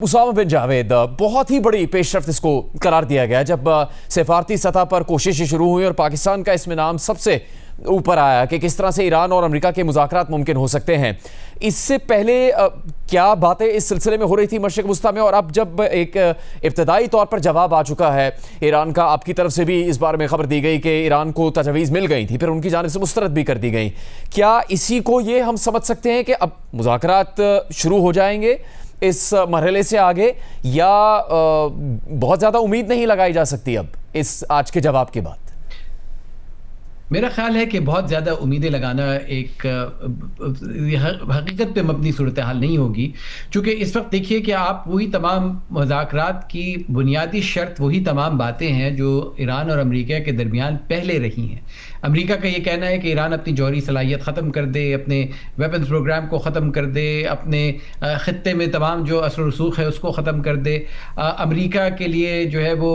उसामा बिन जावेद बहुत ही बड़ी पेशरफ्त इसको करार दिया गया जब सफारती सतह पर कोशिशें शुरू हुई और पाकिस्तान का इसमें नाम सबसे ऊपर आया कि किस तरह से ईरान और अमेरिका के मुज़ाकरात मुमकिन हो सकते हैं। इससे पहले क्या बातें इस सिलसिले में हो रही थी मशरिक़ वस्ता में, और अब जब एक इब्तदाई तौर पर जवाब आ चुका है ईरान का, आपकी तरफ से भी इस बारे में खबर दी गई कि ईरान को तजवीज़ मिल गई थी, फिर उनकी जानिब से मुस्तरद भी कर दी गई, क्या इसी को ये हम समझ सकते हैं कि अब मुज़ाकरात शुरू हो जाएंगे इस मरहले से आगे, या बहुत ज़्यादा उम्मीद नहीं लगाई जा सकती अब इस आज के जवाब के बाद? मेरा ख्याल है कि बहुत ज़्यादा उम्मीदें लगाना एक हकीकत पे मबनी सूरत हाल नहीं होगी, क्योंकि इस वक्त देखिए कि आप वही तमाम मुज़ाकरात की बुनियादी शर्त, वही तमाम बातें हैं जो ईरान और अमेरिका के दरमियान पहले रही हैं। अमेरिका का ये कहना है कि ईरान अपनी जौहरी सलाहियत ख़त्म कर दे, अपने वेपन्स प्रोग्राम को ख़त्म कर दे, अपने ख़ित्ते में तमाम जो असर रसूख है उसको ख़त्म कर दे। अमेरिका के लिए जो है वो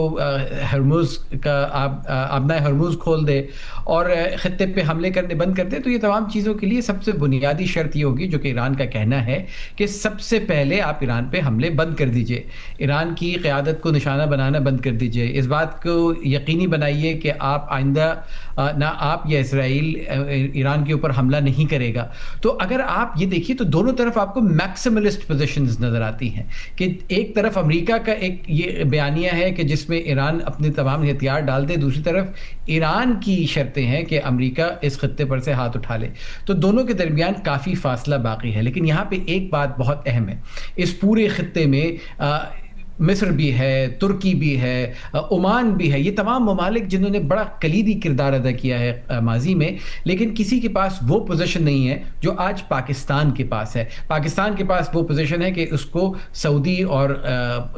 हरमुज़ का आबना हरमुज़ खोल दे और खत्ते पे हमले करने बंद कर दे। तो ये तमाम चीज़ों के लिए सबसे बुनियादी शर्त ये होगी, जो कि ईरान का कहना है, कि सबसे पहले आप ईरान पे हमले बंद कर दीजिए, ईरान की क़यादत को निशाना बनाना बंद कर दीजिए, इस बात को यकीनी बनाइए कि आप आइंदा ना आप या इसराइल ईरान के ऊपर हमला नहीं करेगा। तो अगर आप ये देखिए तो दोनों तरफ आपको मैक्सिमलिस्ट पोजीशंस नज़र आती हैं कि एक तरफ अमेरिका का एक ये बयानिया है कि जिसमें ईरान अपने तमाम हथियार डाल दे, दूसरी तरफ ईरान की शर्तें हैं कि अमेरिका इस खत्ते पर से हाथ उठा ले। तो दोनों के दरमियान काफ़ी फासला बाकी है। लेकिन यहाँ पे एक बात बहुत अहम है, इस पूरे खत्ते में मिस्र भी है, तुर्की भी है, ओमान भी है, ये तमाम ममालिक जिन्होंने बड़ा कलीदी किरदार अदा किया है माजी में, लेकिन किसी के पास वो पोजीशन नहीं है जो आज पाकिस्तान के पास है। पाकिस्तान के पास वो पोजीशन है कि उसको सऊदी और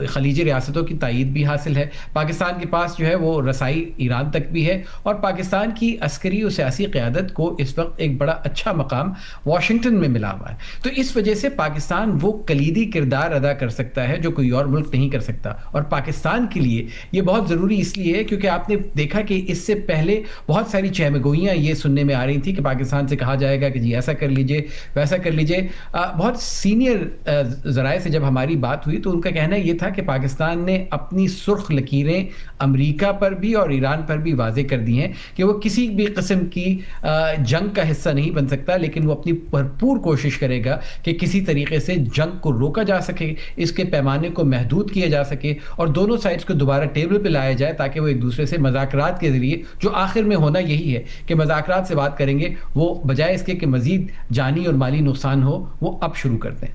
खलीजी रियासतों की तायीद भी हासिल है। पाकिस्तान के पास जो है वो रसाई ईरान तक भी है, और पाकिस्तान की अस्करी और सियासी क़यादत को इस वक्त एक बड़ा अच्छा मकाम वाशिंगटन में मिला हुआ है। तो इस वजह से पाकिस्तान वो कलीदी किरदार अदा कर सकता है जो कोई और मुल्क नहीं कर सकता। और पाकिस्तान के लिए ये बहुत ज़रूरी इसलिए है क्योंकि आपने देखा कि इससे पहले बहुत सारी चहमगोइयाँ ये सुनने में आ रही थी कि पाकिस्तान से कहा जाएगा कि जी ऐसा कर लीजिए, वैसा कर लीजिए। बहुत सीनियर ज़राए से जब हमारी बात हुई तो उनका कहना ये था कि पाकिस्तान ने अपनी सुर्ख लकीरें अमेरिका पर भी और ईरान पर भी वाज़े कर दी हैं कि वो किसी भी किस्म की जंग का हिस्सा नहीं बन सकता, लेकिन वो अपनी भरपूर कोशिश करेगा कि किसी तरीके से जंग को रोका जा सके, इसके पैमाने को महदूद किया जा सके और दोनों साइड्स को दोबारा टेबल पे लाया जाए, ताकि वो एक दूसरे से मज़ाकरात के ज़रिए, जो आखिर में होना यही है कि मज़ाकरात से बात करेंगे, वो बजाय इसके कि मज़ीद जानी और माली नुकसान हो, वो अब शुरू कर दें।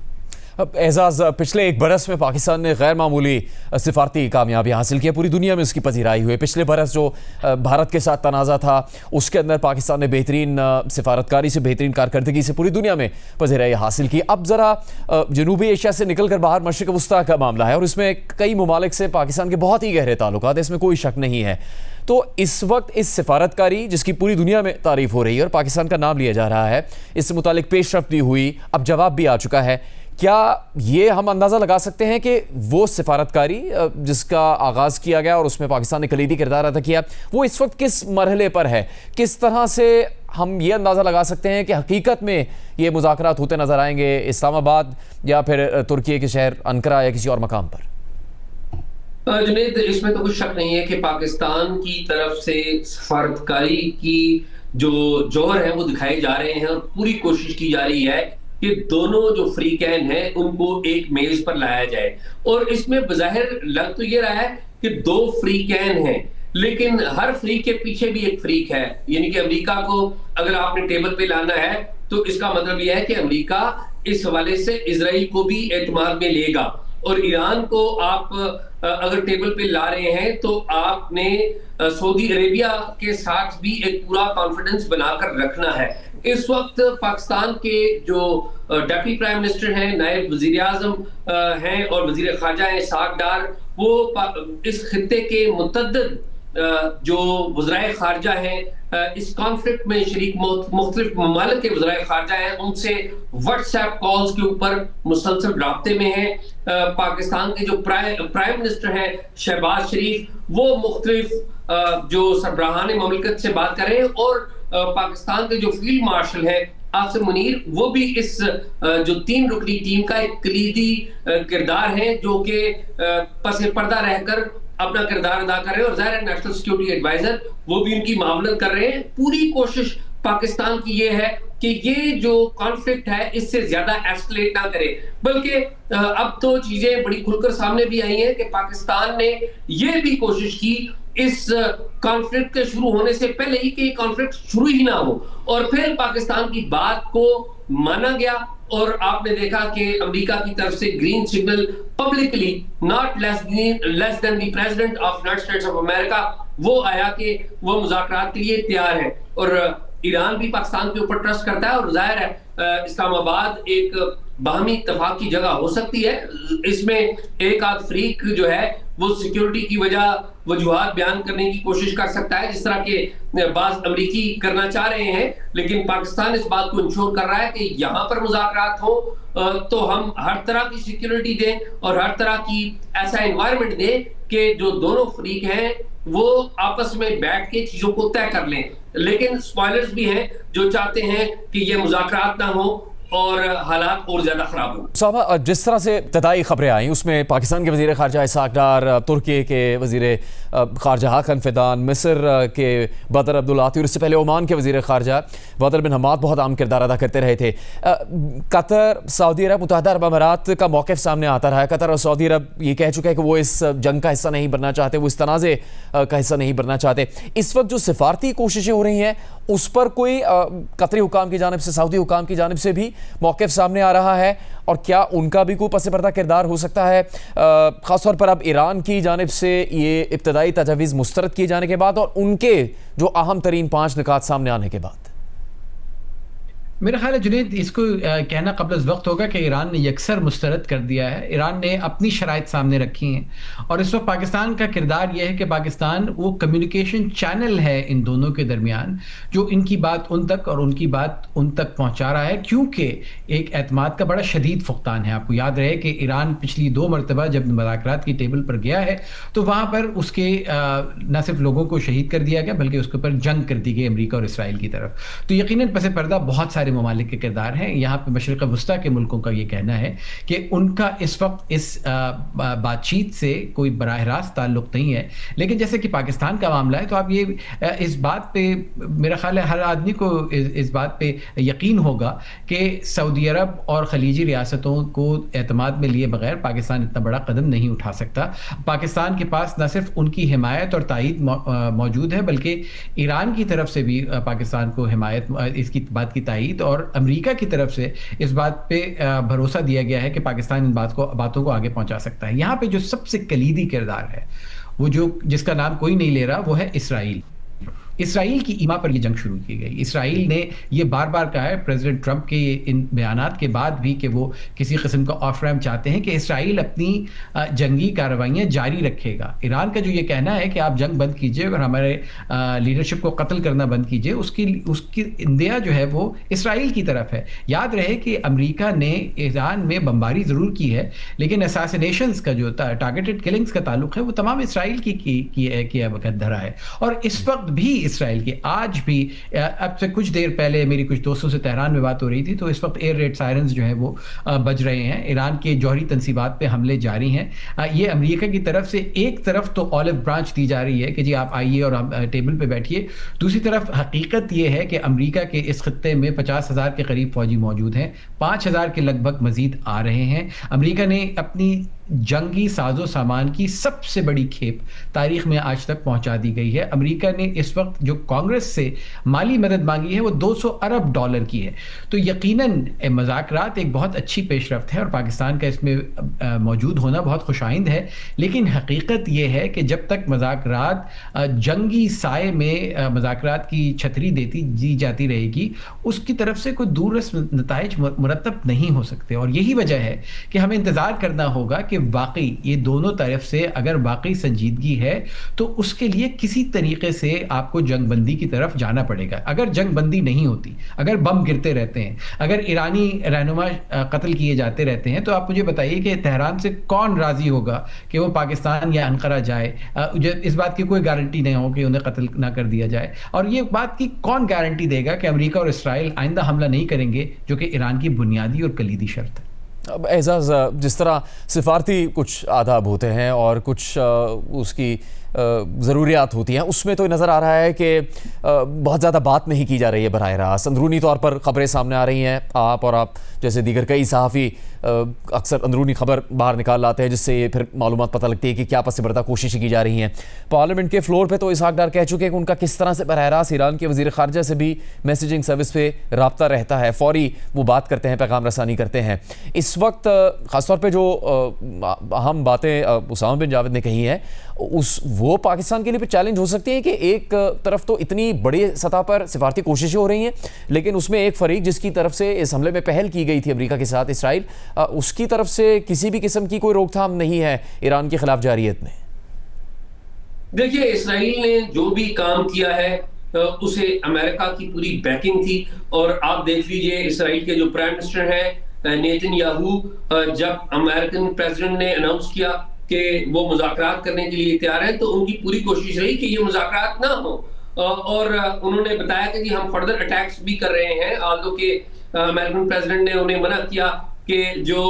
अब एजाज़, पिछले एक बरस में पाकिस्तान ने गैर मामूली सिफारती कामयाबी हासिल की है, पूरी दुनिया में उसकी पजीराई हुई है। पिछले बरस जो भारत के साथ तनाज़ा था उसके अंदर पाकिस्तान ने बेहतरीन सिफारतकारी से, बेहतरीन कारकर्दगी से पूरी दुनिया में पजीराई हासिल की। अब ज़रा जनूबी एशिया से निकल कर बाहर मशरिक़ वस्ता का मामला है, और इसमें कई ममालिक से पाकिस्तान के बहुत ही गहरे ताल्लुकात हैं, इसमें कोई शक नहीं है। तो इस वक्त इस सिफारतकारी जिसकी पूरी दुनिया में तारीफ़ हो रही है और पाकिस्तान का नाम लिया जा रहा है, इससे मुतालिक पेशरफ्त भी हुई, अब जवाब भी आ चुका है, क्या ये हम अंदाज़ा लगा सकते हैं कि वो सिफारतकारी जिसका आगाज़ किया गया और उसमें पाकिस्तान ने कलीदी किरदार अदा किया, वो इस वक्त किस मरहले पर है? किस तरह से हम ये अंदाज़ा लगा सकते हैं कि हकीकत में ये मुज़ाकरात होते नज़र आएंगे इस्लामाबाद या फिर तुर्की के शहर अंकारा या किसी और मकाम पर? जुनैद, इसमें तो कुछ शक नहीं है कि पाकिस्तान की तरफ से सफारतकारी की जो जौहर है वो दिखाए जा रहे हैं, और पूरी कोशिश की जा रही है कि दोनों जो फ्रीकैन हैं उनको एक मेज पर लाया जाए। और इसमें बज़ाहिर लग तो ये रहा है कि दो फ्रीकैन हैं, लेकिन हर फ्रीक के पीछे भी एक फ्रीक है। यानी कि अमेरिका को अगर आपने टेबल पे लाना है तो इसका मतलब यह है कि अमेरिका इस हवाले से इजराइल को भी एतमाद में लेगा, और ईरान को आप अगर टेबल पे ला रहे हैं तो आपने सऊदी अरेबिया के साथ भी एक पूरा कॉन्फिडेंस बनाकर रखना है। इस वक्त पाकिस्तान के जो डिप्टी प्राइम मिनिस्टर हैं, नायब वजीर आजम हैं और वजीर खारजा हैं साद डार, वो इस खित्ते के मुतअद्दिद जो वज़राए खारजा हैं, इस कॉन्फ्लिक्ट में शरीक मुख्तलिफ ममालिक के वज़राए खारजा हैं, उनसे व्हाट्सएप कॉल्स के ऊपर मुसलसल राब्ते में हैं। पाकिस्तान के जो प्राइम मिनिस्टर हैं शहबाज शरीफ, वो मुख्तलिफ जो सरबराहान ममलिकत से बात कर रहे हैं, और पाकिस्तान के जो फील्ड मार्शल हैं आसिम मुनीर, वो भी इस जो 3 रुकनी टीम का एक कलीदी किरदार है, जो कि पस पर्दा रहकर अपना किरदार अदा कर रहे हैं, और ज़ाहिर है नेशनल सिक्योरिटी एडवाइजर वो भी उनकी मामलत कर रहे हैं। पूरी कोशिश पाकिस्तान की ये है कि ये जो कॉन्फ्लिक्ट है इससे ज्यादा एस्केलेट ना करे, बल्कि अब तो चीजें बड़ी खुलकर सामने भी आई हैं कि पाकिस्तान ने ये भी कोशिश की इस कॉन्फ्लिक्ट के शुरू होने से पहले ही कि कॉन्फ्लिक्ट शुरू ही ना हो, और फिर पाकिस्तान की बात को माना गया। और आपने देखा कि अमेरिका की तरफ से green signal publicly, not less than the president of United states of America, वो आया कि वो मुज़ाकरात के लिए तैयार है। और ईरान भी पाकिस्तान के ऊपर ट्रस्ट करता है, और जाहिर है इस्लामाबाद एक बाहमी इत्तेफाक की जगह हो सकती है। इसमें एक आध फ्रीक जो है वो सिक्योरिटी की वजूहात बयान करने की कोशिश कर सकता है, जिस तरह के बाज अमरीकी करना चाह रहे हैं, लेकिन पाकिस्तान इस बात को इंश्योर कर रहा है कि यहाँ पर मुज़ाकरात हो तो हम हर तरह की सिक्योरिटी दें और हर तरह की ऐसा एनवायरनमेंट दें कि जो दोनों फ्रीक हैं वो आपस में बैठ के चीजों को तय कर लें। लेकिन स्पॉयलर्स भी हैं जो चाहते हैं कि ये मुज़ाकरात ना हो और हालात और ज्यादा खराब हो। साहब, जिस तरह से इब्तदाई खबरें आई उसमें पाकिस्तान के वज़ीर ख़ारजा इसहाक़ डार, तुर्की के वज़ीर ख़ारजा हाकन फ़िदान, मिस्र के बदर अब्दुल्लाती और इससे पहले ओमान के वज़ीर ख़ारजा बदर बिन हमाद बहुत अहम किरदार अदा करते रहे थे। कतर, सऊदी अरब, मुत्तहिदा अरब अमारात का मौक़िफ़ सामने आता रहा है। कतर और सऊदी अरब ये कह चुका है कि वो इस जंग का हिस्सा नहीं बनना चाहते, वो इस तनाज़े का हिस्सा नहीं बनना चाहते। इस वक्त जो सिफारती कोशिशें हो रही हैं उस पर कोई कतरी हुकाम की जानिब से, सऊदी हुकाम की जानिब से भी मौक़िफ़ सामने आ रहा है, और क्या उनका भी कोई पस पर्दा किरदार हो सकता है, ख़ासतौर पर अब ईरान की जानिब से ये इब्तदाई तजावीज़ मुस्तरद किए जाने के बाद और उनके जो अहम तरीन 5 निकात सामने आने के बाद? मेरा ख्याल है जुनैद, इसको कहना कबल वक्त होगा कि ईरान ने यकसर मुस्तरद कर दिया है। ईरान ने अपनी शराइत सामने रखी हैं, और इस वक्त पाकिस्तान का किरदार यह है कि पाकिस्तान वो कम्युनिकेशन चैनल है इन दोनों के दरमियान, जो इनकी बात उन तक और उनकी बात उन तक पहुंचा रहा है, क्योंकि एक एतमाद का बड़ा शदीद फुकतान है। आपको याद रहे कि ईरान पिछली 2 मरतबा जब मुज़ाकरात की टेबल पर गया है तो वहाँ पर उसके न सिर्फ लोगों को शहीद कर दिया गया बल्कि उसके ऊपर जंग कर दी गई अमरीका और इसराइल की तरफ। तो यकीनन पस पर्दा बहुत सारे ममालिक के किरदार हैं। यहाँ पे मशरिक़ वस्ता के मुल्कों का ये कहना है कि उनका इस वक्त इस बातचीत से कोई बराह रास्त ताल्लुक नहीं है। लेकिन जैसे कि पाकिस्तान का मामला है तो आप ये इस बात पे, मेरा ख्याल है हर आदमी को इस बात पे यकीन होगा कि सऊदी अरब और खलीजी रियासतों को एतमाद में लिए बगैर पाकिस्तान इतना बड़ा कदम नहीं उठा सकता। पाकिस्तान के पास न सिर्फ उनकी हिमायत और तायीद मौजूद है, बल्कि ईरान की तरफ से भी पाकिस्तान को हिमायत, इसकी बात की तायीद, और अमेरिका की तरफ से इस बात पे भरोसा दिया गया है कि पाकिस्तान इन बातों को आगे पहुंचा सकता है। यहाँ पे जो सबसे कलीदी किरदार है वो जिसका नाम कोई नहीं ले रहा, वो है इसराइल। इसराइल की ईमा पर यह जंग शुरू की गई। इसराइल ने यह बार बार कहा है प्रेसिडेंट ट्रंप के इन बयानात के बाद भी कि वो किसी किस्म का ऑफ रैम्प चाहते हैं कि इसराइल अपनी जंगी कार्रवाइयाँ जारी रखेगा। ईरान का जो ये कहना है कि आप जंग बंद कीजिए और हमारे लीडरशिप को कत्ल करना बंद कीजिए, उसकी इंदिया जो है वो इसराइल की तरफ है। याद रहे कि अमेरिका ने ईरान में बमबारी ज़रूर की है, लेकिन असैसिनेशंस का जो टारगेटेड किलिंग्स का ताल्लुक है वो तमाम इसराइल की वक़्त धरा है। और इस वक्त भी इसराइल की आज भी, अब से कुछ देर पहले मेरी कुछ दोस्तों से तेहरान में बात हो रही थी, तो इस वक्त एयर रेड सायरन्स जो है वो बज रहे हैं। ईरान के जौहरी तंसीबात पे हमले जारी हैं। ये अमेरिका की तरफ से एक तरफ तो ऑलिव ब्रांच दी जा रही है कि जी आप आइए और हम टेबल पे बैठिए, दूसरी तरफ हकीकत ये है कि अमेरिका के इस खत्ते में 50,000 के करीब फौजी मौजूद हैं, 5,000 के लगभग मजीद आ रहे हैं। अमेरिका ने अपनी जंगी साजो सामान की सबसे बड़ी खेप तारीख में आज तक पहुंचा दी गई है। अमेरिका ने इस वक्त जो कांग्रेस से माली मदद मांगी है वो $200 अरब की है। तो यकीनन मुज़ाकरात एक बहुत अच्छी पेशरफ्त है और पाकिस्तान का इसमें मौजूद होना बहुत खुशाइंद है। लेकिन हकीकत ये है कि जब तक मुज़ाकरात जंगी साए में मुज़ाकरात की छतरी दी जाती रहेगी, उसकी तरफ से कोई दूररस नताइज मुरतब नहीं हो सकते। और यही वजह है कि हमें इंतज़ार करना होगा कि واقعی یہ دونوں طرف سے اگر واقعی سنجیدگی ہے تو اس کے لیے کسی طریقے سے آپ کو جنگ بندی کی طرف جانا پڑے گا. اگر جنگ بندی نہیں ہوتی, اگر بم گرتے رہتے ہیں, اگر ایرانی رہنما قتل کیے جاتے رہتے ہیں, تو آپ مجھے بتائیے کہ تہران سے کون راضی ہوگا کہ وہ پاکستان یا انقرہ جائے؟ اس بات کی کوئی گارنٹی نہیں ہو کہ انہیں قتل نہ کر دیا جائے, اور یہ بات کی کون گارنٹی دے گا کہ امریکہ اور اسرائیل آئندہ حملہ نہیں کریں گے, جو کہ ایران کی بنیادی اور کلیدی شرط ہے. اب اعزاز, جس طرح سفارتی کچھ آداب ہوتے ہیں اور کچھ اس کی ضروریات ہوتی ہیں, اس میں تو نظر آ رہا ہے کہ بہت زیادہ بات نہیں کی جا رہی ہے براہ راست. اندرونی طور پر خبریں سامنے آ رہی ہیں, آپ جیسے دیگر کئی صحافی اکثر اندرونی خبر باہر نکال لاتے ہیں, جس سے یہ پھر معلومات پتہ لگتی ہے کہ کیا پس پردہ کوششیں کی جا رہی ہیں. پارلیمنٹ کے فلور پہ تو اسحاق ڈار کہہ چکے کہ ان کا کس طرح سے براہ راست ایران کے وزیر خارجہ سے بھی میسیجنگ سروس پہ رابطہ رہتا ہے, فوری وہ بات کرتے ہیں, پیغام رسانی کرتے ہیں. اس وقت خاص طور پہ جو اہم باتیں اسامہ بن جاوید نے کہی ہیں, وہ پاکستان کے لیے چیلنج ہو سکتی ہے کہ ایک طرف تو اتنی بڑی سطح پر سفارتی کوششیں ہو رہی ہیں, لیکن اس میں ایک فریق جس کی طرف سے اس حملے میں پہل کی گئی تھی امریکہ کے ساتھ اسرائیل, اس کی طرف سے کسی بھی قسم کی کوئی روک تھام نہیں ہے ایران کے خلاف جارحیت میں. دیکھیے, اسرائیل نے جو بھی کام کیا ہے اسے امریکہ کی پوری بیکنگ تھی, اور آپ دیکھ لیجئے اسرائیل کے جو پرائم منسٹر ہیں نیتن یاہو, جب امریکن پریزیڈنٹ نے اناؤنس کیا کہ وہ مذاکرات کرنے کے لیے تیار ہیں, تو ان کی پوری کوشش رہی کہ یہ مذاکرات نہ ہوں, اور انہوں نے بتایا کہ جی ہم فردر اٹیکس بھی کر رہے ہیں, آلدو کہ امریکن پریزیڈنٹ نے انہیں منع کیا کہ جو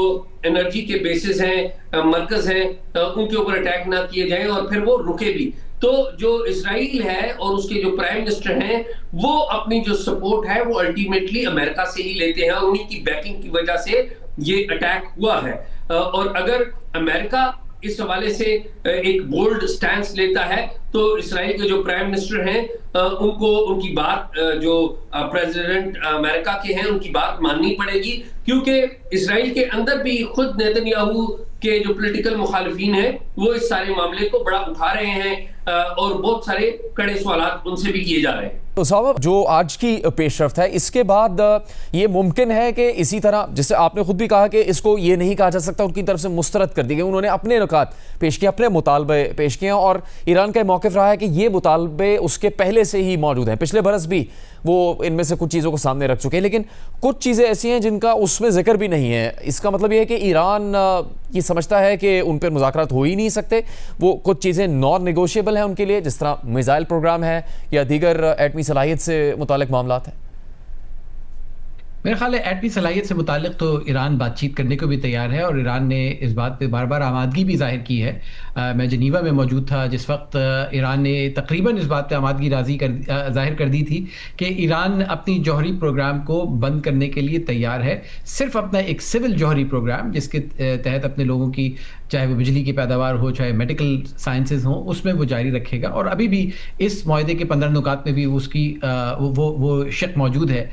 انرجی کے بیسز ہیں, مرکز ہیں, ان کے اوپر اٹیک نہ کیے جائیں, اور پھر وہ رکے بھی. تو جو اسرائیل ہے اور اس کے جو پرائم منسٹر ہیں, وہ اپنی جو سپورٹ ہے وہ الٹیمیٹلی امریکہ سے ہی لیتے ہیں, اور انہی کی بیکنگ کی وجہ سے یہ اٹیک ہوا ہے. اور اگر امریکہ اس حوالے سے ایک بولڈ سٹینس لیتا ہے تو اسرائیل کے جو پرائم منسٹر ہیں ان کو ان کی بات, جو پریزیڈنٹ امریکہ کے ہیں, ان کی بات ماننی پڑے گی, کیونکہ اسرائیل کے اندر بھی خود نیتن یاہو کے جو پولیٹیکل مخالفین ہیں وہ اس سارے معاملے کو بڑا اٹھا رہے ہیں, اور بہت سارے کڑے سوالات ان سے بھی کیے جا رہے ہیں. تو صاحب, جو آج کی پیش رفت ہے, اس کے بعد یہ ممکن ہے کہ اسی طرح, جسے آپ نے خود بھی کہا کہ اس کو یہ نہیں کہا جا سکتا ان کی طرف سے مسترد کر دی گئی, انہوں نے اپنے نکات پیش کیے, اپنے مطالبے پیش کیے, اور ایران کا موقف رہا ہے کہ یہ مطالبے اس کے پہلے سے ہی موجود ہیں. پچھلے برس بھی وہ ان میں سے کچھ چیزوں کو سامنے رکھ چکے ہیں, لیکن کچھ چیزیں ایسی ہیں جن کا اس میں ذکر بھی نہیں ہے. اس کا مطلب یہ ہے کہ ایران یہ سمجھتا ہے کہ ان پر مذاکرات ہو ہی نہیں سکتے, وہ کچھ چیزیں نان نیگوشیبل ہیں ان کے لیے, جس طرح میزائل پروگرام ہے یا دیگر ایٹمی صلاحیت سے متعلق معاملات ہیں. میرے خیال ہے ایٹمی صلاحیت سے متعلق تو ایران بات چیت کرنے کو بھی تیار ہے, اور ایران نے اس بات پہ بار بار آمادگی بھی ظاہر کی ہے. میں جنیوا میں موجود تھا جس وقت ایران نے تقریباً اس بات پہ آمادگی ظاہر کر دی تھی کہ ایران اپنی جوہری پروگرام کو بند کرنے کے لیے تیار ہے, صرف اپنا ایک سول جوہری پروگرام جس کے تحت اپنے لوگوں کی, چاہے وہ بجلی کی پیداوار ہو, چاہے میڈیکل سائنسز ہوں, اس میں وہ جاری رکھے گا. اور ابھی بھی اس معاہدے کے 15 نکات میں بھی اس کی وہ شق موجود ہے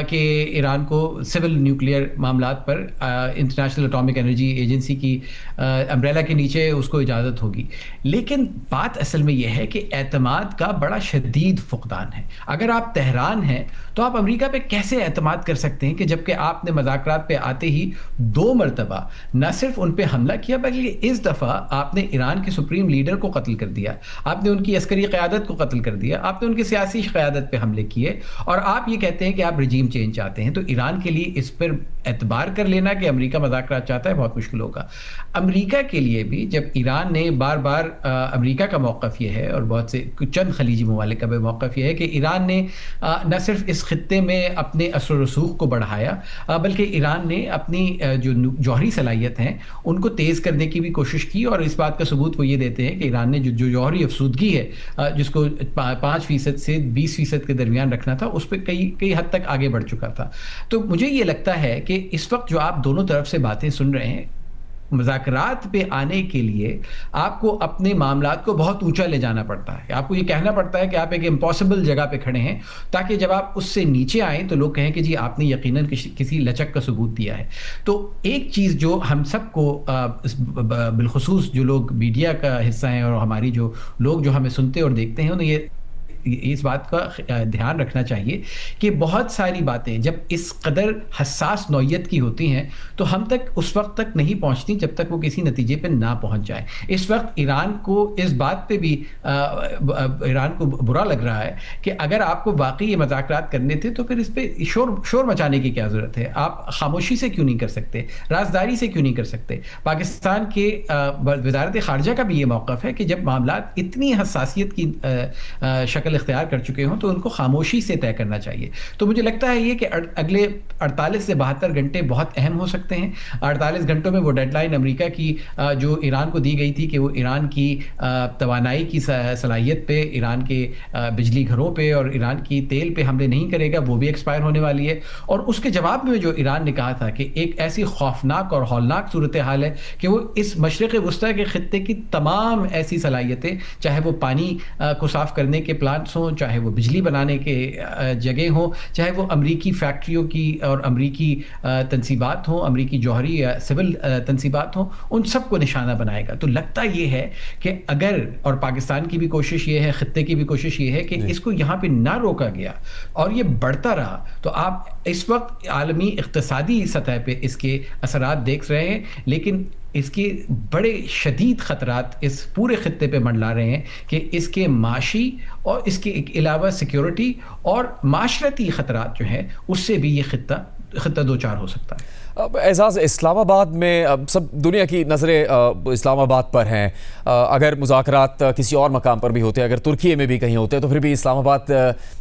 کہ ایران کو سول نیوکلیئر معاملات پر انٹرنیشنل اٹامک انرجی ایجنسی کی امبریلا کے نیچے اس کو اجازت ہوگی. لیکن بات اصل میں یہ ہے کہ اعتماد کا بڑا شدید فقدان ہے. اگر آپ تہران ہیں تو آپ امریکہ پہ کیسے اعتماد کر سکتے ہیں کہ جبکہ آپ نے مذاکرات پہ آتے ہی 2 مرتبہ نہ صرف ان پہ حملہ کیا, بلکہ اس دفعہ آپ نے ایران کے سپریم لیڈر کو قتل کر دیا, آپ نے ان کی عسکری قیادت کو قتل کر دیا, آپ نے ان کی سیاسی قیادت پہ حملے کیے, اور آپ یہ کہتے ہیں کہ آپ رجیم چینج چاہتے ہیں. تو ایران کے لیے اس پر اعتبار کر لینا کہ امریکہ مذاکرات چاہتا ہے بہت مشکل ہوگا. امریکہ کے لیے بھی جب ایران نے بار بار, امریکہ کا موقف یہ ہے اور بہت سے چند خلیجی ممالک کا بھی موقف یہ ہے کہ ایران نے نہ صرف اس خطے میں اپنے اثر و رسوخ کو بڑھایا, بلکہ ایران نے اپنی جو جوہری صلاحیت ہیں ان کو تیز کرنے کی بھی کوشش کی. اور اس بات کا ثبوت وہ یہ دیتے ہیں کہ ایران نے جو جوہری افسودگی ہے جس کو 5% سے 20% کے درمیان رکھنا تھا, اس پہ کئی حد تک آگے بڑھ چکا تھا. تو مجھے یہ لگتا ہے کہ اس وقت جو آپ دونوں طرف سے باتیں سن رہے ہیں, مذاکرات پہ آنے کے لیے آپ کو اپنے معاملات کو بہت اونچا لے جانا پڑتا ہے. آپ کو یہ کہنا پڑتا ہے کہ آپ ایک امپاسبل جگہ پہ کھڑے ہیں, تاکہ جب آپ اس سے نیچے آئیں تو لوگ کہیں کہ جی آپ نے یقیناً کسی لچک کا ثبوت دیا ہے. تو ایک چیز جو ہم سب کو, بالخصوص جو لوگ میڈیا کا حصہ ہیں اور ہماری جو لوگ جو ہمیں سنتے اور دیکھتے ہیں, انہیں یہ اس بات کا دھیان رکھنا چاہیے کہ بہت ساری باتیں جب اس قدر حساس نوعیت کی ہوتی ہیں تو ہم تک اس وقت تک نہیں پہنچتی جب تک وہ کسی نتیجے پہ نہ پہنچ جائے. اس وقت ایران کو اس بات پہ بھی ایران کو برا لگ رہا ہے کہ اگر آپ کو واقعی یہ مذاکرات کرنے تھے تو پھر اس پہ شور مچانے کی کیا ضرورت ہے؟ آپ خاموشی سے کیوں نہیں کر سکتے؟ رازداری سے کیوں نہیں کر سکتے؟ پاکستان کے وزارت خارجہ کا بھی یہ موقف ہے کہ جب معاملات اتنی حساسیت کی شکل اختیار کر چکے ہوں تو ان کو خاموشی سے طے کرنا چاہیے. تو مجھے لگتا ہے یہ کہ اگلے 48 سے 72 گھنٹے بہت اہم ہو سکتے ہیں. 48 گھنٹوں میں وہ ڈیڈ لائن امریکہ کی جو ایران کو دی گئی تھی کہ وہ ایران کی توانائی کی صلاحیت پہ، ایران کے بجلی گھروں پہ اور ایران کی تیل پہ حملے نہیں کرے گا، وہ بھی ایکسپائر ہونے والی ہے. اور اس کے جواب میں جو ایران نے کہا تھا کہ ایک ایسی خوفناک اور ہولناک صورتحال ہے کہ وہ اس مشرق وسطیٰ کے خطے کی تمام ایسی صلاحیتیں، چاہے وہ پانی کو صاف کرنے کے پلانٹس ہوں، چاہے وہ بجلی بنانے کے جگہ ہوں، چاہے وہ امریکی فیکٹریوں کی اور امریکی تنصیبات ہوں، امریکی جوہری یا سول تنصیبات ہوں، ان سب کو نشانہ بنائے گا. تو لگتا یہ ہے کہ اگر، اور پاکستان کی بھی کوشش یہ ہے، خطے کی بھی کوشش یہ ہے کہ اس کو یہاں پہ نہ روکا گیا اور یہ بڑھتا رہا تو آپ اس وقت عالمی اقتصادی سطح پہ اس کے اثرات دیکھ رہے ہیں، لیکن اس کے بڑے شدید خطرات اس پورے خطے پہ منڈلا رہے ہیں کہ اس کے معاشی اور اس کے علاوہ سیکیورٹی اور معاشرتی خطرات جو ہیں اس سے بھی یہ خطہ دوچار ہو سکتا ہے. اعزاز، اسلام آباد میں سب دنیا کی نظریں اسلام آباد پر ہیں. اگر مذاکرات کسی اور مقام پر بھی ہوتے ہیں، اگر ترکیے میں بھی کہیں ہوتے ہیں، تو پھر بھی اسلام آباد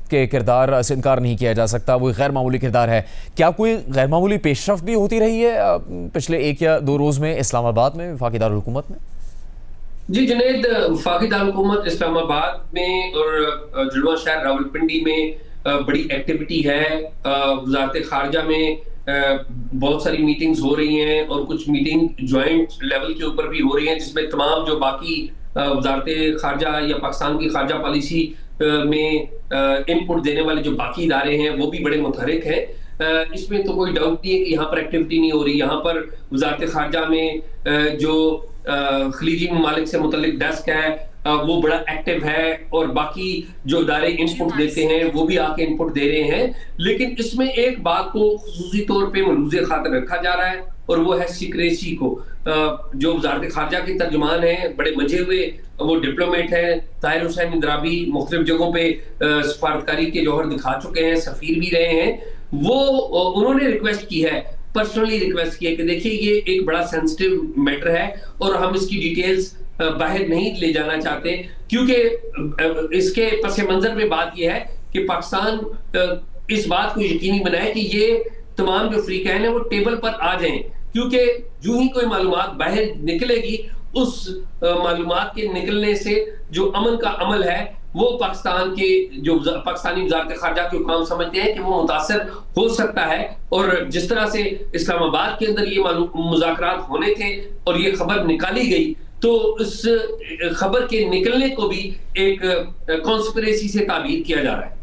کے کردار سے انکار نہیں کیا جا سکتا. وہ غیر معمولی کردار ہے. کیا کوئی غیر معمولی پیش رفت بھی ہوتی رہی ہے پچھلے 1 یا 2 روز میں اسلام آباد میں، وفاقی دارالحکومت میں؟ جی جنید، وفاقی دارالحکومت اسلام آباد میں اور جڑواں شہر راولپنڈی میں بڑی ایکٹیویٹی ہے. وزارت خارجہ میں بہت ساری میٹنگز ہو رہی ہیں اور کچھ میٹنگ جوائنٹ لیول کے اوپر بھی ہو رہی ہیں، جس میں تمام جو باقی وزارت خارجہ یا پاکستان کی خارجہ پالیسی میں ان پٹ دینے والے جو باقی ادارے ہیں وہ بھی بڑے متحرک ہیں. اس میں تو کوئی ڈاؤٹ نہیں ہے کہ یہاں پر ایکٹیویٹی نہیں ہو رہی. یہاں پر وزارت خارجہ میں جو خلیجی ممالک سے متعلق ڈیسک ہے وہ بڑا ایکٹیو ہے اور باقی جو ادارے ان پٹ دیتے ہیں وہ بھی آ کے ان پٹ دے رہے ہیں. لیکن اس میں ایک بات کو خصوصی طور پہ ملحوظ خاطر رکھا جا رہا ہے اور وہ ہے سیکریسی کو. جو وزارت خارجہ کے ترجمان ہیں، بڑے مجھے ہوئے وہ ڈپلومیٹ ہیں، طاہر حسین اندرابی مختلف جگہوں پہ سفارتکاری کے جوہر دکھا چکے ہیں، سفیر بھی رہے ہیں. وہ انہوں نے ریکویسٹ کی ہے، پرسنلی ریکویسٹ کی ہے کہ دیکھیے یہ ایک بڑا سینسٹیو میٹر ہے اور ہم اس کی ڈیٹیلز باہر نہیں لے جانا چاہتے، کیونکہ اس کے پس منظر میں بات یہ ہے کہ پاکستان اس بات کو یقینی بنائے کہ یہ تمام جو فریقین ہیں وہ ٹیبل پر آ جائیں، کیونکہ جو ہی کوئی معلومات باہر نکلے گی اس معلومات کے نکلنے سے جو امن کا عمل ہے وہ پاکستان کے جو پاکستانی وزارت خارجہ کے حکام سمجھتے ہیں کہ وہ متاثر ہو سکتا ہے. اور جس طرح سے اسلام آباد کے اندر یہ مذاکرات ہونے تھے اور یہ خبر نکالی گئی تو اس خبر کے نکلنے کو بھی ایک کانسپریسی سے تعبیر کیا جا رہا ہے.